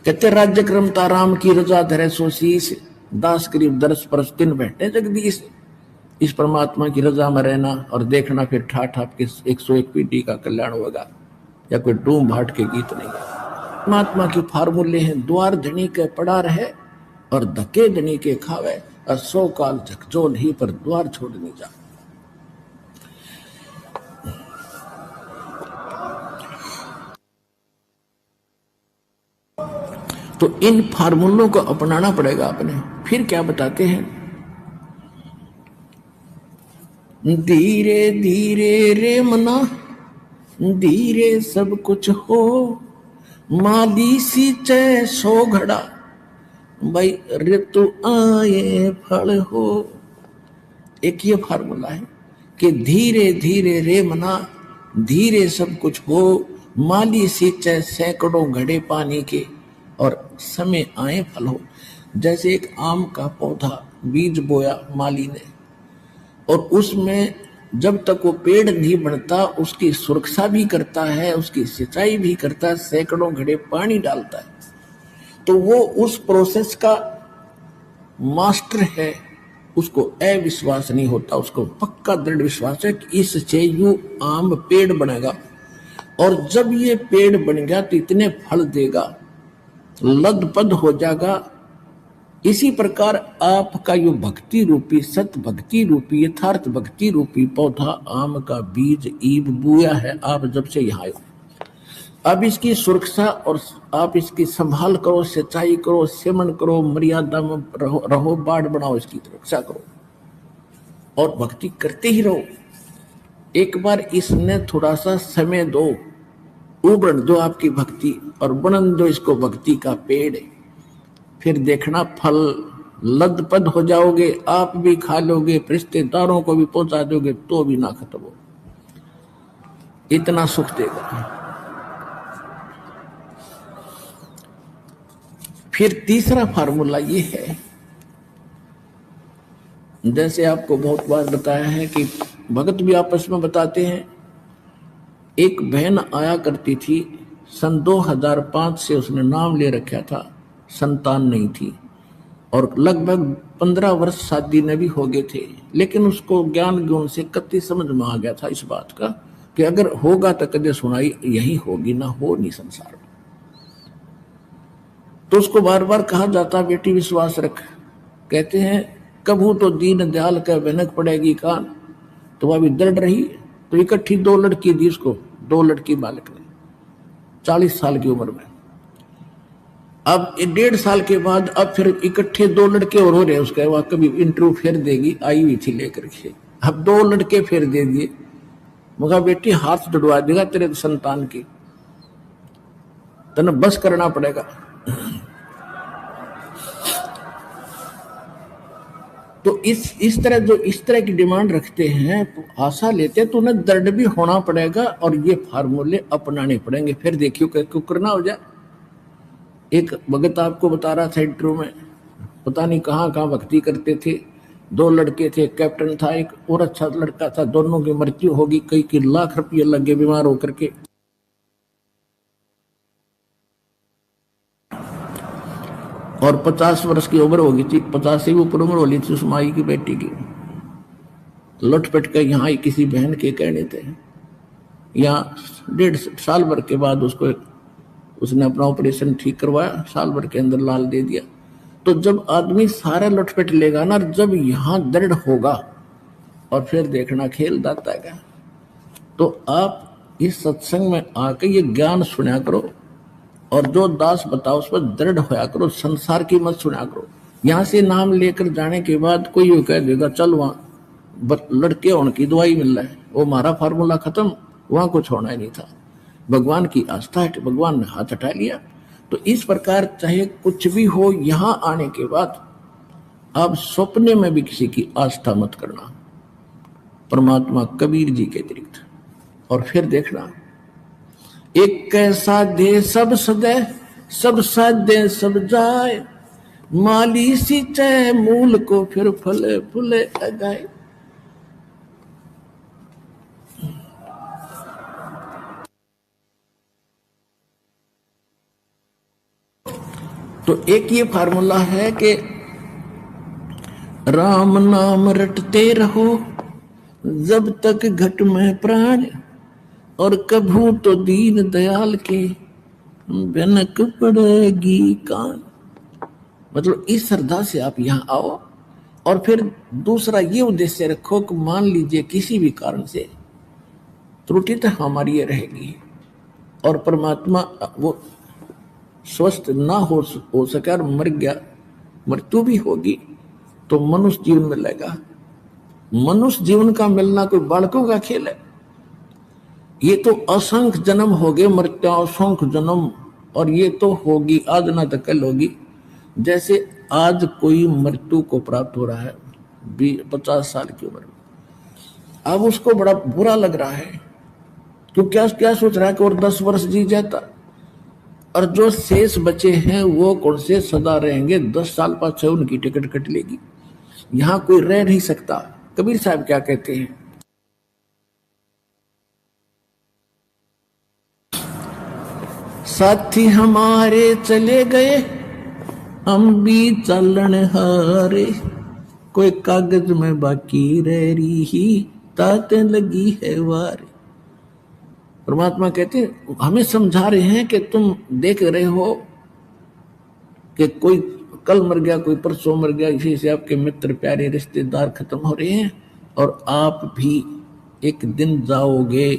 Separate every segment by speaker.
Speaker 1: कहते राज्य क्रमता राम की रजा धरे सो शीस, दास करीब दरस परस दिन बैठे जगदीश। इस परमात्मा की रजा में रहना और देखना, फिर ठाठ आपके 101 पीढ़ी का कल्याण होगा, या कोई डूम भाट के गीत नहीं है। परमात्मा की फार्मूले हैं, द्वार धनी के पड़ा रहे और धके धनी के खावे, और 100 काल झकझोल ही पर द्वार छोड़ नहीं जा। तो इन फार्मूलों को अपनाना पड़ेगा आपने। फिर क्या बताते हैं, धीरे धीरे रे मना धीरे सब कुछ हो, माली सींचे सो घड़ा, भाई ऋतु आए फल हो। एक ये फार्मूला है कि धीरे धीरे रे मना, धीरे सब कुछ हो, माली सींचे सैकड़ों घड़े पानी के, और समय आए फल हो। जैसे एक आम का पौधा बीज बोया माली ने, और उसमें जब तक वो पेड़ नहीं बढ़ता उसकी सुरक्षा भी करता है, उसकी सिंचाई भी करता है, सैकड़ों घड़े पानी डालता है, तो वो उस प्रोसेस का मास्टर है। उसको अविश्वास नहीं होता, उसको पक्का दृढ़ विश्वास है कि इससे यूं आम पेड़ बनेगा, और जब ये पेड़ बन गया तो इतने फल देगा, लदपद हो जाएगा। इसी प्रकार आपका यो भक्ति रूपी, सत भक्ति रूपी, यथार्थ भक्ति रूपी पौधा आम का बीज ईब बुया है। आप जब से यहाँ आए, अब इसकी सुरक्षा और आप इसकी संभाल करो, सिंचाई करो, सेवन करो, मर्यादा में रहो, बाढ़ बनाओ, इसकी रक्षा करो और भक्ति करते ही रहो। एक बार इसने थोड़ा सा समय दो, उबड़ दो आपकी भक्ति, और बनन दो इसको भक्ति का पेड़, फिर देखना फल लदपद हो जाओगे, आप भी खा लोगे, रिश्तेदारों को भी पहुंचा दोगे, तो भी ना खत्म हो, इतना सुख देगा। फिर तीसरा फार्मूला ये है, जैसे आपको बहुत बार बताया है कि भगत भी आपस में बताते हैं। एक बहन आया करती थी, सन 2005 से उसने नाम ले रखा था, संतान नहीं थी, और लगभग 15 वर्ष शादी ने भी हो गए थे, लेकिन उसको ज्ञान गुण से कति समझ में आ गया था इस बात का कि अगर होगा तो कदे सुनाई यही होगी, ना हो नहीं संसार में। तो उसको बार बार कहा जाता, बेटी विश्वास रख। कहते हैं कभू तो दीन दयाल का भनक पड़ेगी कान, तो वह भी दृढ़ रही। तो इकट्ठी 2 लड़की दी उसको, 2 लड़की बालक ने, 40 साल की उम्र में। अब 1.5 साल के बाद अब फिर इकट्ठे 2 लड़के और हो रहे, उसके वह कभी इंटरव्यू फिर देगी, आई हुई थी लेकर के, अब 2 लड़के फिर दे दिए। मगर बेटी हाथ जुड़वा देगा तेरे संतान की, तने बस करना पड़ेगा। तो इस तरह की डिमांड रखते हैं, तो आशा लेते हैं, तो उन्हें दृढ़ भी होना पड़ेगा और ये फार्मूले अपनाने पड़ेंगे। फिर देखियो कुकर ना हो जाए। एक भगत आपको बता रहा था इंटरव्यू में, पता नहीं कहाँ कहाँ भक्ति करते थे, 2 लड़के थे, कैप्टन था, एक और अच्छा लड़का था, दोनों की मृत्यु होगी, कई की लाख रुपये लगे बीमार होकर के। और 50 वर्ष की उम्र होगी थी, 50 से भी ऊपर उम्र होली थी उस माई की बेटी की। लटपट के यहाँ किसी बहन के कहने थे, यहाँ 1.5 साल भर के बाद उसने अपना ऑपरेशन ठीक करवाया, साल भर के अंदर लाल दे दिया। तो जब आदमी सारा लटपट लेगा ना, जब यहाँ दृढ़ होगा, और फिर देखना खेल दाता है। तो आप इस सत्संग में आके ये ज्ञान सुना करो, और जो दास बताओ उस पर दृढ़ होया करो, संसार की मत सुना करो। यहां से नाम लेकर जाने के बाद कोई ये कह देगा चल वहां लड़के होने की दवाई मिल रहा है, वो हमारा फार्मूला खत्म, वहां कुछ होना ही नहीं था। भगवान की आस्था है, भगवान ने हाथ हटा लिया। तो इस प्रकार चाहे कुछ भी हो, यहां आने के बाद आप सपने में भी किसी की आस्था मत करना, परमात्मा कबीर जी के अतिरिक्त। और फिर देखना, एक कैसा दे सब सदे, सब साधे सब जाए, माली सींचे मूल को फिर फले फूले लगाए। तो एक ये फार्मूला है कि राम नाम रटते रहो जब तक घट में प्राण, और कभू तो दीन दयाल के भनक पड़ेगी कान। मतलब इस श्रद्धा से आप यहाँ आओ, और फिर दूसरा ये उद्देश्य रखो कि मान लीजिए किसी भी कारण से त्रुटि तो हमारी ये रहेगी और परमात्मा वो स्वस्थ ना हो सके और मर गया, मृत्यु भी होगी, तो मनुष्य जीवन मिलेगा। मनुष्य जीवन का मिलना कोई बालकों का खेल है। ये तो असंख्य जन्म हो गए, मृत्यु असंख्य जन्म, और ये तो होगी आज ना तो कल होगी। जैसे आज कोई मृत्यु को प्राप्त हो रहा है 50 साल की उम्र में, अब उसको बड़ा बुरा लग रहा है, तो क्या सोच रहा है कि और 10 वर्ष जी जाता, और जो शेष बचे हैं वो कौन से सदा रहेंगे, 10 साल बाद से उनकी टिकट कट लेगी, यहां कोई रह नहीं सकता। कबीर साहब क्या कहते हैं, साथी हमारे चले गए हम भी चलन हारे, कोई कागज में बाकी रह रही ही ताते लगी है वारे। परमात्मा कहते हमें समझा रहे हैं कि तुम देख रहे हो कि कोई कल मर गया, कोई परसों मर गया, इसी से आपके मित्र प्यारे रिश्तेदार खत्म हो रहे हैं, और आप भी एक दिन जाओगे।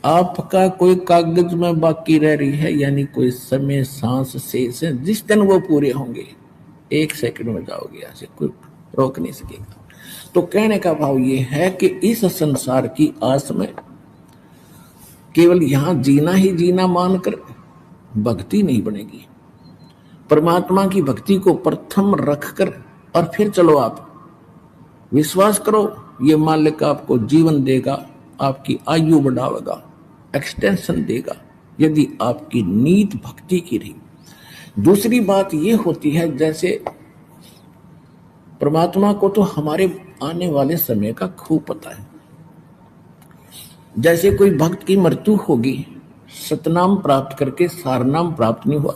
Speaker 1: आपका कोई कागज में बाकी रह रही है, यानी कोई समय सांस शेष है, जिस दिन वो पूरे होंगे 1 सेकंड में जाओगे, यहाँ से कोई रोक नहीं सकेगा। तो कहने का भाव ये है कि इस संसार की आस में केवल यहां जीना ही जीना मानकर भक्ति नहीं बनेगी। परमात्मा की भक्ति को प्रथम रखकर और फिर चलो आप विश्वास करो, ये मालिक आपको जीवन देगा, आपकी आयु बढ़ावेगा, एक्सटेंशन देगा, यदि आपकी नीत भक्ति की रही। दूसरी बात ये होती है, जैसे परमात्मा को तो हमारे आने वाले समय का खूब पता है। जैसे कोई भक्त की मृत्यु होगी, सतनाम प्राप्त करके सारनाम प्राप्त नहीं हुआ,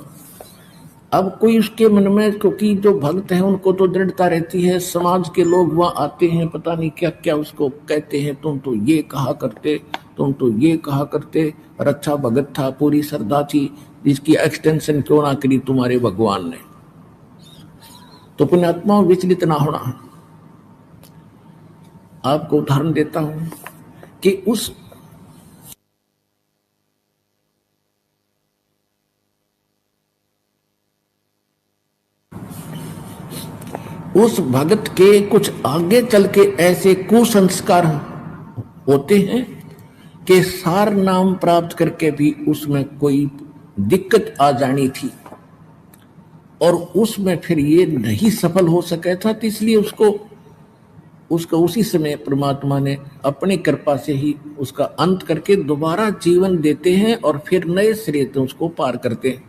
Speaker 1: अब कोई उसके मन में, क्योंकि जो भक्त है उनको तो दृढ़ता रहती है, समाज के लोग वहां आते हैं, पता नहीं क्या क्या उसको कहते हैं, तुम तो ये कहा करते, तुम तो ये कहा करते, और अच्छा भगत था, पूरी श्रद्धा थी, इसकी एक्सटेंशन क्यों ना करी तुम्हारे भगवान ने। तो पुण्यात्मा विचलित ना होना। आपको उदाहरण देता हूं कि उस भगत के कुछ आगे चल के ऐसे कुसंस्कार होते हैं कि सार नाम प्राप्त करके भी उसमें कोई दिक्कत आ जानी थी, और उसमें फिर ये नहीं सफल हो सका था, तो इसलिए उसका उसी समय परमात्मा ने अपनी कृपा से ही उसका अंत करके दोबारा जीवन देते हैं, और फिर नए सिरे से उसको पार करते हैं।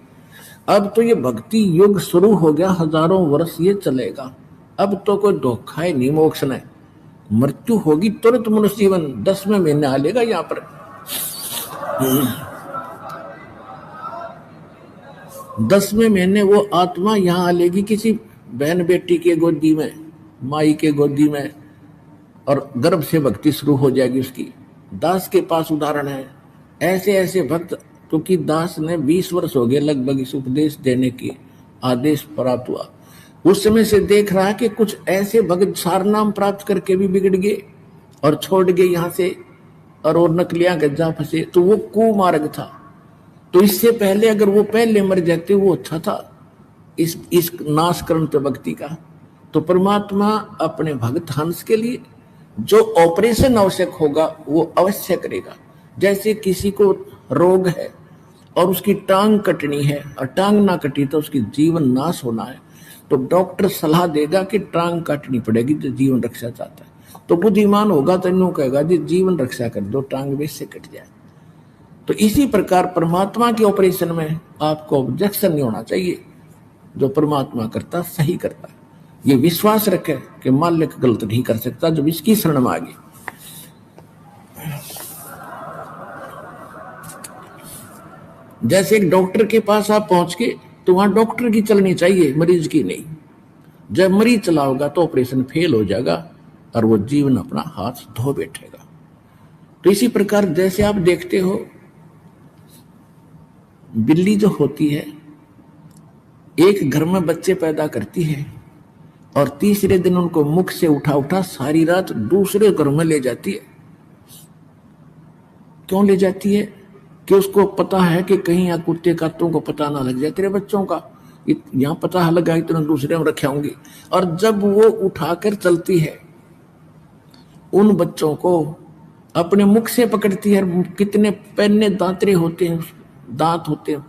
Speaker 1: अब तो ये भक्ति युग शुरू हो गया, हजारों वर्ष ये चलेगा, अब तो कोई धोखा है नहीं, मोक्ष नहीं, मृत्यु होगी तुरंत मनुष्य जीवन 10वें महीने आ लेगा। यहाँ पर 10वें महीने वो आत्मा यहाँ आ लेगी किसी बहन बेटी के गोदी में, माई के गोदी में, और गर्भ से भक्ति शुरू हो जाएगी उसकी। दास के पास उदाहरण है, ऐसे ऐसे भक्त, क्योंकि दास ने 20 वर्ष हो गए लगभग इस उपदेश देने की आदेश प्राप्त हुआ, उस समय से देख रहा है कि कुछ ऐसे भक्त सारनाम प्राप्त करके भी बिगड़ गए और छोड़ गए यहाँ से, और नकलियां गज्जा फंसे, तो वो कुमार्ग था। तो इससे पहले अगर वो पहले मर जाते वो अच्छा था, इस नाशकरण पे भक्ति का। तो परमात्मा अपने भक्त हंस के लिए जो ऑपरेशन आवश्यक होगा वो अवश्य करेगा। जैसे किसी को रोग है और उसकी टांग कटनी है, और टांग ना कटी तो उसकी जीवन नाश होना है, तो डॉक्टर सलाह देगा कि टांग काटनी पड़ेगी जो जीवन रक्षा चाहता है। तो बुद्धिमान होगा तो यूं कहेगा जी जीवन रक्षा कर दो, टांग वैसे कट जाए। तो इसी प्रकार परमात्मा के ऑपरेशन में आपको ऑब्जेक्शन नहीं होना चाहिए, जो परमात्मा करता सही करता, ये विश्वास रखे कि मालिक गलत नहीं कर सकता जब इसकी शरण में आगे। जैसे एक डॉक्टर के पास आप पहुंच के तो वहां डॉक्टर की चलनी चाहिए, मरीज की नहीं। जब मरीज चला होगा तो ऑपरेशन फेल हो जाएगा और वो जीवन अपना हाथ धो बैठेगा। तो इसी प्रकार जैसे आप देखते हो, बिल्ली जो होती है एक घर में बच्चे पैदा करती है और तीसरे दिन उनको मुख से उठा उठा सारी रात दूसरे घर में ले जाती है। क्यों ले जाती है? कि उसको पता है कि कहीं यहाँ कुत्ते कातों को पता ना लग जाए तेरे बच्चों का, यहाँ पता लगा इतना दूसरे में रखे होंगे। और जब वो उठाकर चलती है उन बच्चों को अपने मुख से पकड़ती है। कितने पैने दांतरे होते हैं, दांत होते हैं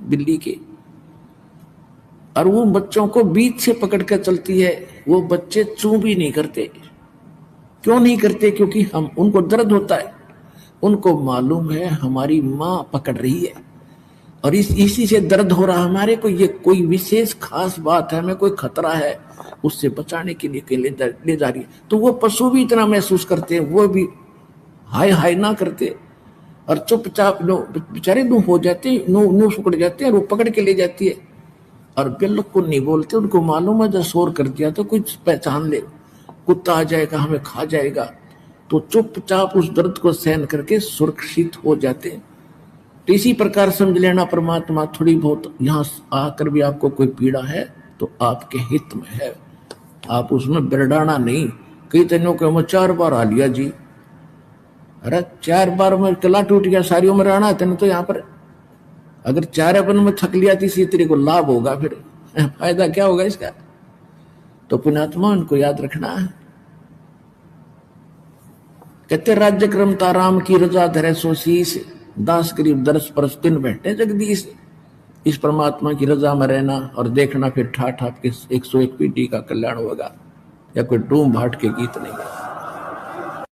Speaker 1: बिल्ली के, और वो बच्चों को बीच से पकड़कर चलती है। वो बच्चे चू भी नहीं करते। क्यों नहीं करते? क्योंकि हम उनको दर्द होता है, उनको मालूम है हमारी माँ पकड़ रही है और इसी से दर्द हो रहा हमारे को, ये कोई विशेष खास बात है, हमें कोई खतरा है, उससे बचाने के लिए ले जा रही है। तो वो पशु भी इतना महसूस करते हैं, वो भी हाय हाय ना करते और चुपचाप बेचारे नो हो जाते, नो पकड़ जाते हैं और वो पकड़ के ले जाती है और बिल्कुल नहीं बोलते। उनको मालूम है जब शोर कर दिया तो कुछ पहचान ले, कुत्ता आ जाएगा हमें खा जाएगा, तो चुपचाप उस दर्द को सहन करके सुरक्षित हो जाते हैं। तो इसी प्रकार समझ लेना परमात्मा थोड़ी बहुत यहाँ आकर भी आपको कोई पीड़ा है तो आपके हित में है, आप उसमें बिरडाना नहीं। कई तनों को मैं 4 बार आ लिया जी, अरे 4 बार में गला टूट गया, सारी उम्र आना है तेने तो यहाँ पर। अगर 4 अपन में थक लिया तीसरी तेरे को लाभ होगा, फिर फायदा क्या होगा इसका? तो पुण्यात्मा उनको याद रखना है। कहते राज्य क्रम ताराम की रजा धरे सो शीस, दास गरीब दर्श परस तिन बैठे जगदीश। इस परमात्मा की रजा में रहना और देखना, फिर ठाठ आपके 101 पीढ़ी का कल्याण होगा, या कोई डूम भाट के गीत नहीं।